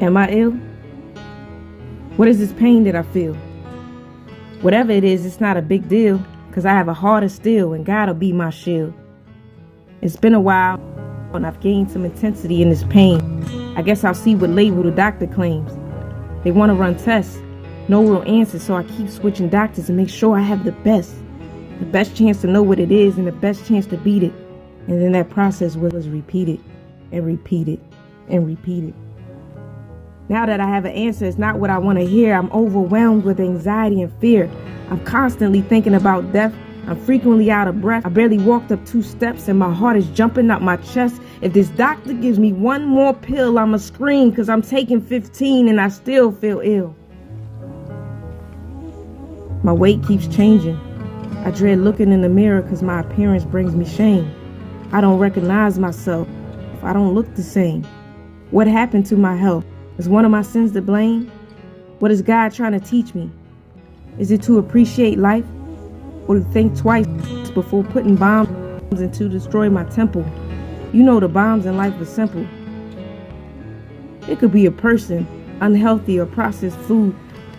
Am I ill? What is this pain that I feel? Whatever it is, it's not a big deal, 'cause I have a heart of steel and God'll be my shield. It's been a while and I've gained some intensity in this pain. I guess I'll see what label the doctor claims. They want to run tests, no real answers, so I keep switching doctors to make sure I have the best chance to know what it is and the best chance to beat it. And then that process was repeated and repeated and repeated. Now that I have an answer, it's not what I want to hear. I'm overwhelmed with anxiety and fear. I'm constantly thinking about death. I'm frequently out of breath. I barely walked up 2 steps and my heart is jumping up my chest. If this doctor gives me one more pill, I'ma scream, 'cause I'm taking 15 and I still feel ill. My weight keeps changing. I dread looking in the mirror 'cause my appearance brings me shame. I don't recognize myself if I don't look the same. What happened to my health? Is one of my sins to blame? What is God trying to teach me? Is it to appreciate life? Or to think twice before putting bombs in to destroy my temple? You know the bombs in life are simple. It could be a person, unhealthy or processed food,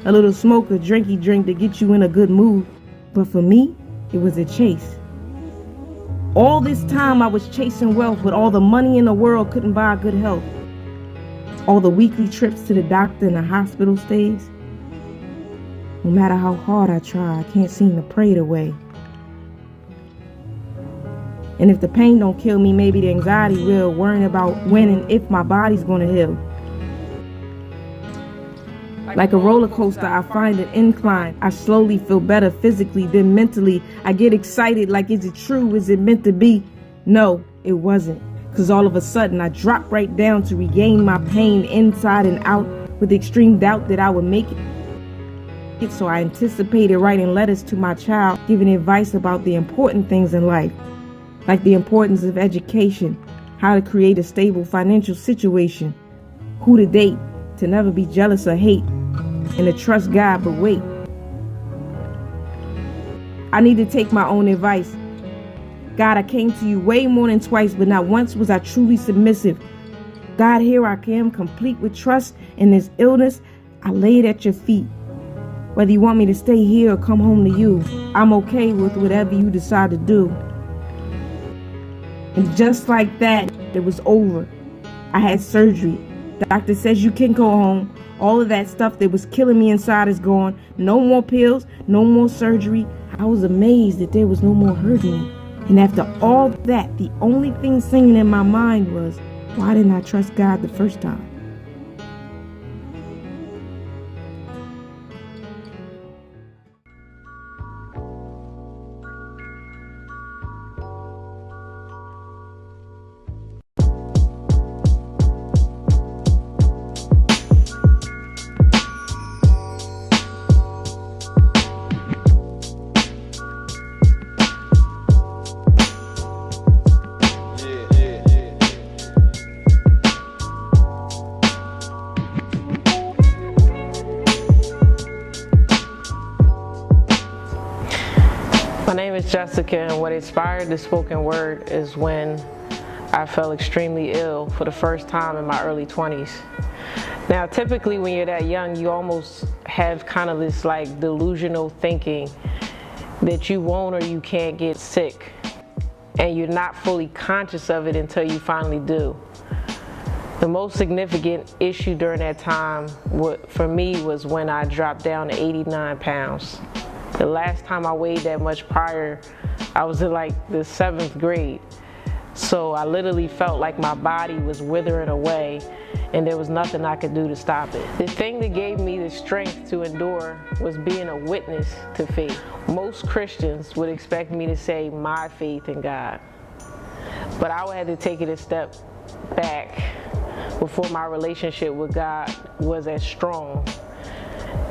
a little smoke or drinky drink to get you in a good mood. But for me, it was a chase. All this time I was chasing wealth, but all the money in the world couldn't buy good health. All the weekly trips to the doctor and the hospital stays. No matter how hard I try, I can't seem to pray it away. And if the pain don't kill me, maybe the anxiety will, worrying about when and if my body's gonna heal. Like a roller coaster, I find an incline. I slowly feel better physically, then mentally. I get excited like, is it true? Is it meant to be? No, it wasn't. 'Cause all of a sudden I dropped right down to regain my pain inside and out with extreme doubt that I would make it. So I anticipated writing letters to my child, giving advice about the important things in life, like the importance of education, how to create a stable financial situation, who to date, to never be jealous or hate, and to trust God. But wait, I need to take my own advice. God, I came to you way more than twice, but not once was I truly submissive. God, here I am, complete with trust in this illness. I lay it at your feet. Whether you want me to stay here or come home to you, I'm okay with whatever you decide to do. And just like that, it was over. I had surgery. The doctor says you can go home. All of that stuff that was killing me inside is gone. No more pills, no more surgery. I was amazed that there was no more hurting me. And after all that, the only thing singing in my mind was, why didn't I trust God the first time? My name is Jessica, and what inspired the spoken word is when I felt extremely ill for the first time in my early 20s. Now, typically when you're that young, you almost have kind of this like delusional thinking that you won't or you can't get sick, and you're not fully conscious of it until you finally do. The most significant issue during that time for me was when I dropped down to 89 pounds. The last time I weighed that much prior, I was in like the 7th grade. So I literally felt like my body was withering away and there was nothing I could do to stop it. The thing that gave me the strength to endure was being a witness to faith. Most Christians would expect me to say my faith in God, but I had to take it a step back before my relationship with God was as strong,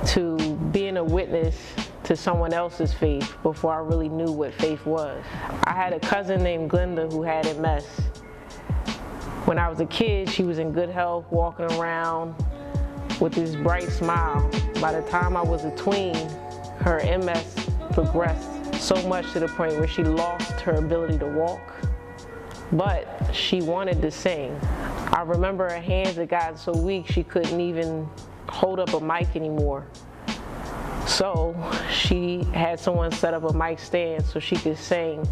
to being a witness to someone else's faith before I really knew what faith was. I had a cousin named Glenda who had MS. When I was a kid, she was in good health, walking around with this bright smile. By the time I was a tween, her MS progressed so much to the point where she lost her ability to walk, but she wanted to sing. I remember her hands had gotten so weak she couldn't even hold up a mic anymore. So she had someone set up a mic stand so she could sing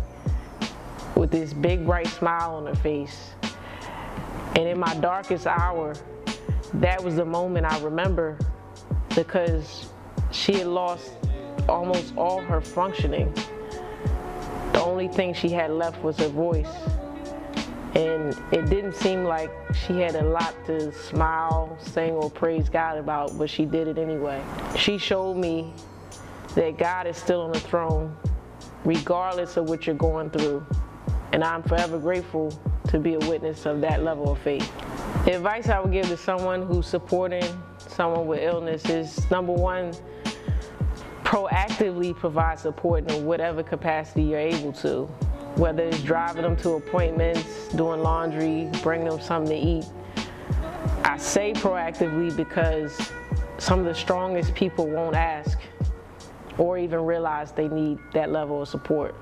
with this big bright smile on her face. And in my darkest hour, that was the moment I remember, because she had lost almost all her functioning. The only thing she had left was her voice. And it didn't seem like she had a lot to smile, sing, or praise God about, but she did it anyway. She showed me that God is still on the throne, regardless of what you're going through. And I'm forever grateful to be a witness of that level of faith. The advice I would give to someone who's supporting someone with illness is, number one, proactively provide support in whatever capacity you're able to. Whether it's driving them to appointments, doing laundry, bringing them something to eat. I say proactively because some of the strongest people won't ask or even realize they need that level of support.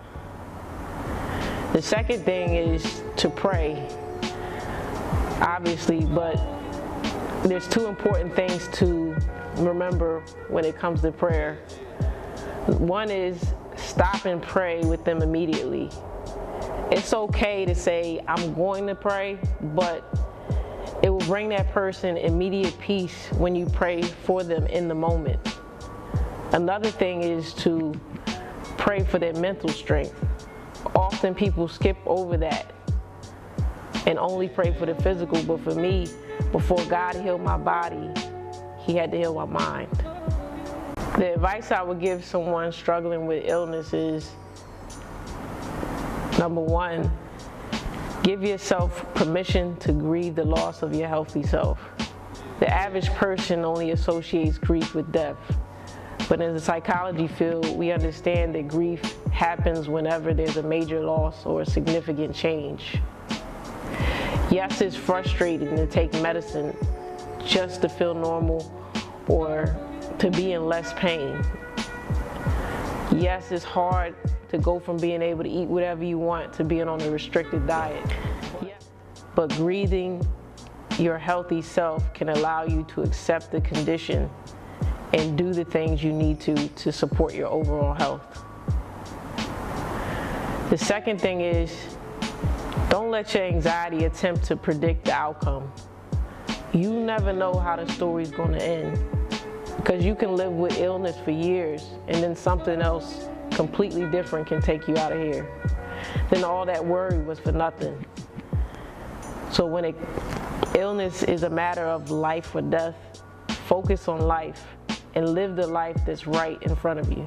The second thing is to pray, obviously, but there's two important things to remember when it comes to prayer. One is stop and pray with them immediately. It's okay to say, I'm going to pray, but it will bring that person immediate peace when you pray for them in the moment. Another thing is to pray for their mental strength. Often people skip over that and only pray for the physical, but for me, before God healed my body, He had to heal my mind. The advice I would give someone struggling with illness is, number one, give yourself permission to grieve the loss of your healthy self. The average person only associates grief with death, but in the psychology field, we understand that grief happens whenever there's a major loss or a significant change. Yes, it's frustrating to take medicine just to feel normal or to be in less pain. Yes, it's hard to go from being able to eat whatever you want to being on a restricted diet. But grieving your healthy self can allow you to accept the condition and do the things you need to support your overall health. The second thing is, don't let your anxiety attempt to predict the outcome. You never know how the story's going to end, because you can live with illness for years and then something else completely different can take you out of here. Then all that worry was for nothing. So when illness is a matter of life or death, focus on life and live the life that's right in front of you.